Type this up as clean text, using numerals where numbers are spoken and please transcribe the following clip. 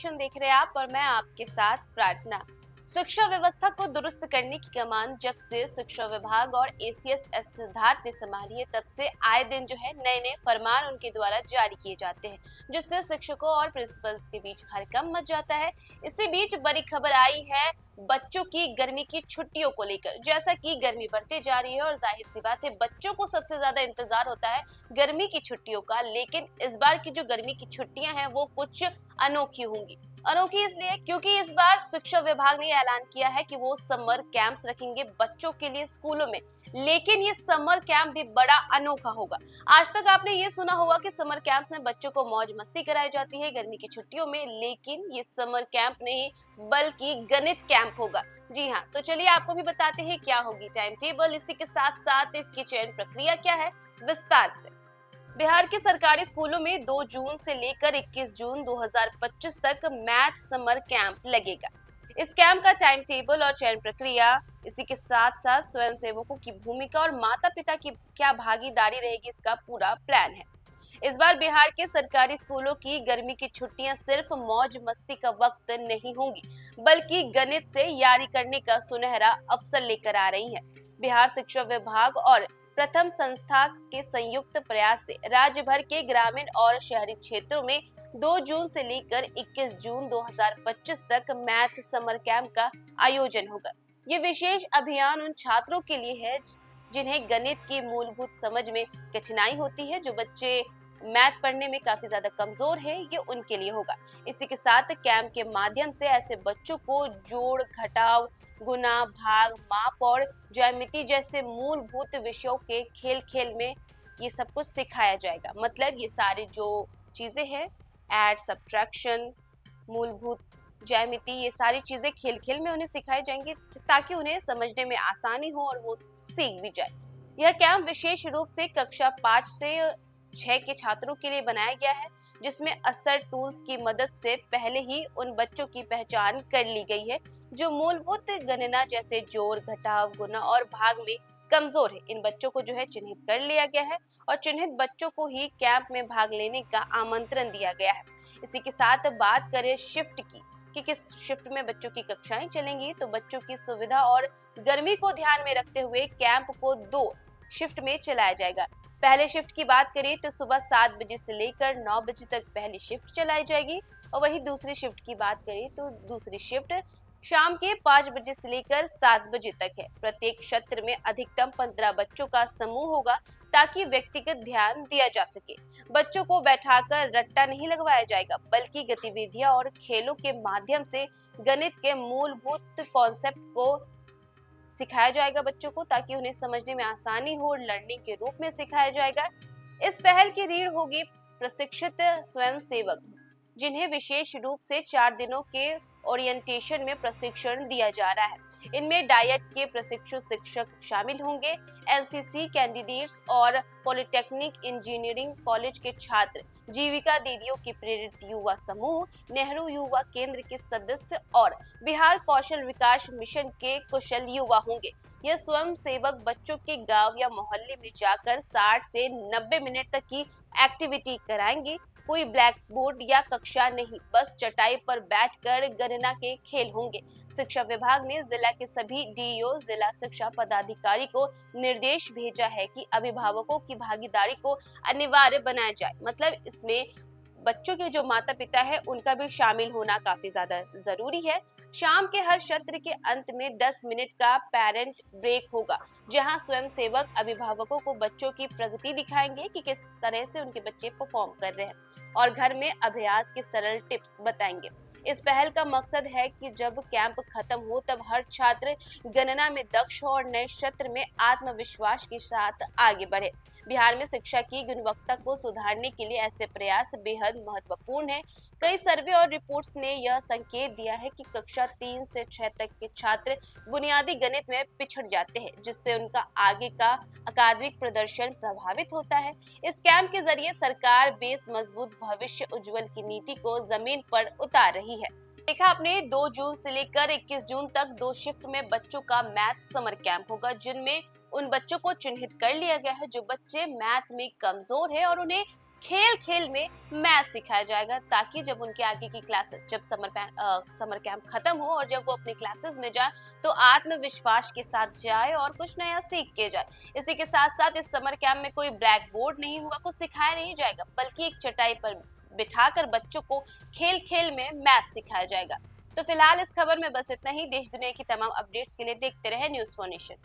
Education देख रहे हैं आप और मैं आपके साथ प्रार्थना। शिक्षा व्यवस्था को दुरुस्त करने की कमान जब से शिक्षा विभाग और एसीएस सिद्धार्थ ने संभाली है, तब से आए दिन जो है नए नए फरमान उनके द्वारा जारी किए जाते हैं, जिससे शिक्षकों और प्रिंसिपल्स के बीच हड़कंप मच जाता है। इसी बीच बड़ी खबर आई है बच्चों की गर्मी की छुट्टियों को लेकर। जैसा कि गर्मी बढ़ती जा रही है और जाहिर सी बात है बच्चों को सबसे ज्यादा इंतजार होता है गर्मी की छुट्टियों का, लेकिन इस बार की जो गर्मी की छुट्टियां हैं वो कुछ अनोखी होंगी। अनोखी इसलिए क्योंकि इस बार शिक्षा विभाग ने ऐलान किया है कि वो समर कैंप्स रखेंगे बच्चों के लिए स्कूलों में, लेकिन ये समर कैंप भी बड़ा अनोखा होगा। आज तक आपने ये सुना होगा कि समर कैंप में बच्चों को मौज मस्ती कराई जाती है गर्मी की छुट्टियों में, लेकिन ये समर कैंप नहीं बल्कि गणित कैंप होगा। जी हाँ, तो चलिए आपको भी बताते हैं क्या होगी टाइम टेबल, इसी के साथ साथ इसकी चयन प्रक्रिया क्या है विस्तार से। बिहार के सरकारी स्कूलों में 2 जून से लेकर 21 जून 2025 तक मैथ समर कैंप लगेगा। इस कैंप का टाइम टेबल और चयन प्रक्रिया, इसी के साथ साथ स्वयंसेवकों की भूमिका और माता पिता की क्या भागीदारी रहेगी, इसका पूरा प्लान है। इस बार बिहार के सरकारी स्कूलों की गर्मी की छुट्टियां सिर्फ मौज मस्ती का वक्त नहीं होंगी, बल्कि गणित से यारी करने का सुनहरा अवसर लेकर आ रही है। बिहार शिक्षा विभाग और प्रथम संस्था के संयुक्त प्रयास से राज्य भर के ग्रामीण और शहरी क्षेत्रों में 2 जून से लेकर 21 जून 2025 तक मैथ समर कैंप का आयोजन होगा। ये विशेष अभियान उन छात्रों के लिए है जिन्हें गणित की मूलभूत समझ में कठिनाई होती है, जो बच्चे मैथ पढ़ने में काफी ज्यादा कमजोर है, ये उनके लिए होगा। इसी के साथ कैंप के माध्यम से ऐसे बच्चों को जोड़, घटाव, गुना, भाग, माप और ज्यामिति जैसे मूलभूत विषयों के खेल खेल में ये सब कुछ सिखाया जाएगा। मतलब ये सारी जो चीजें हैं, ऐड, सब्ट्रैक्शन, मूलभूत ज्यामिति, ये सारी चीजें खेल खेल में उन्हें सिखाई जाएंगी ताकि उन्हें समझने में आसानी हो और वो सीख भी जाए। यह कैंप विशेष रूप से कक्षा 5 से 6 के छात्रों के लिए बनाया गया है, जिसमें असर टूल्स की मदद से पहले ही उन बच्चों की पहचान कर ली गई है जो मूलभूत गणना जैसे जोड़, घटाव, गुणा और भाग में कमजोर है। इन बच्चों को जो है चिन्हित कर लिया गया है और चिन्हित बच्चों को ही कैंप में भाग लेने का आमंत्रण दिया गया है। इसी के साथ बात करें शिफ्ट की कि किस शिफ्ट में बच्चों की कक्षाएं चलेंगी, तो बच्चों की सुविधा और गर्मी को ध्यान में रखते हुए कैंप को 2 शिफ्ट में चलाया जाएगा। पहले शिफ्ट की बात करें तो सुबह 7 बजे से लेकर 9 बजे तक पहली शिफ्ट चलाई जाएगी, और वही दूसरी शिफ्ट की बात करें तो दूसरी शिफ्ट शाम के 5 बजे से लेकर 7 बजे तक है। प्रत्येक सत्र में अधिकतम 15 बच्चों का समूह होगा ताकि व्यक्तिगत ध्यान दिया जा सके। बच्चों को बैठाकर रट्टा नहीं लगवाया जाएगा, बल्कि गतिविधियां और खेलों के माध्यम से गणित के मूलभूत कॉन्सेप्ट को सिखाया जाएगा बच्चों को, ताकि उन्हें समझने में आसानी हो और लर्निंग के रूप में सिखाया जाएगा। इस पहल की रीढ़ होगी प्रशिक्षित स्वयंसेवक, जिन्हें विशेष रूप से 4 दिनों के ओरिएंटेशन में प्रशिक्षण दिया जा रहा है। इनमें डाइट के प्रशिक्षु शिक्षक शामिल होंगे, एनसीसी कैंडिडेट्स और पॉलिटेक्निक इंजीनियरिंग कॉलेज के छात्र, जीविका दीदियों की प्रेरित युवा समूह, नेहरू युवा केंद्र के सदस्य और बिहार कौशल विकास मिशन के कुशल युवा होंगे। ये स्वयं सेवक बच्चों के गांव या मोहल्ले में जाकर 60 से 90 मिनट तक की एक्टिविटी कराएंगे। कोई ब्लैक बोर्ड या कक्षा नहीं, बस चटाई पर बैठकर गणना के खेल होंगे। शिक्षा विभाग ने जिला के सभी डीईओ, जिला शिक्षा पदाधिकारी को निर्देश भेजा है कि अभिभावकों की भागीदारी को अनिवार्य बनाया जाए। मतलब इसमें बच्चों के जो माता पिता है उनका भी शामिल होना काफी ज्यादा जरूरी है। शाम के हर सत्र के अंत में 10 मिनट का पेरेंट ब्रेक होगा, जहां स्वयंसेवक अभिभावकों को बच्चों की प्रगति दिखाएंगे कि किस तरह से उनके बच्चे परफॉर्म कर रहे हैं और घर में अभ्यास के सरल टिप्स बताएंगे। इस पहल का मकसद है कि जब कैंप खत्म हो तब हर छात्र गणना में दक्ष हो और नए सत्र में आत्मविश्वास के साथ आगे बढ़े। बिहार में शिक्षा की गुणवत्ता को सुधारने के लिए ऐसे प्रयास बेहद महत्वपूर्ण है। कई सर्वे और रिपोर्ट्स ने यह संकेत दिया है कि कक्षा 3 से 6 तक के छात्र बुनियादी गणित में पिछड़ जाते हैं, जिससे उनका आगे का अकादमिक प्रदर्शन प्रभावित होता है। इस कैंप के जरिए सरकार बेस मजबूत, भविष्य उज्जवल की नीति को जमीन पर उतार रही है। देखा आपने, 2 जून से लेकर 21 जून तक 2 शिफ्ट में बच्चों का मैथ समर कैंप होगा, जिनमें उन बच्चों को चिन्हित कर लिया गया है जो बच्चे मैथ में कमजोर है और उन्हें खेल खेल में मैथ सिखाया जाएगा, ताकि जब उनके आगे की क्लासेस, जब समर कैंप खत्म हो और जब वो अपनी क्लासेस में जाए तो आत्मविश्वास के साथ जाए और कुछ नया सीख के जाए। इसी के साथ साथ इस समर कैंप में कोई ब्लैक बोर्ड नहीं होगा, कुछ सिखाया नहीं जाएगा, बल्कि एक चटाई पर बिठाकर बच्चों को खेल खेल में मैथ सिखाया जाएगा। तो फिलहाल इस खबर में बस इतना ही। देश दुनिया की तमाम अपडेट्स के लिए देखते रहे न्यूज़4 नेशन।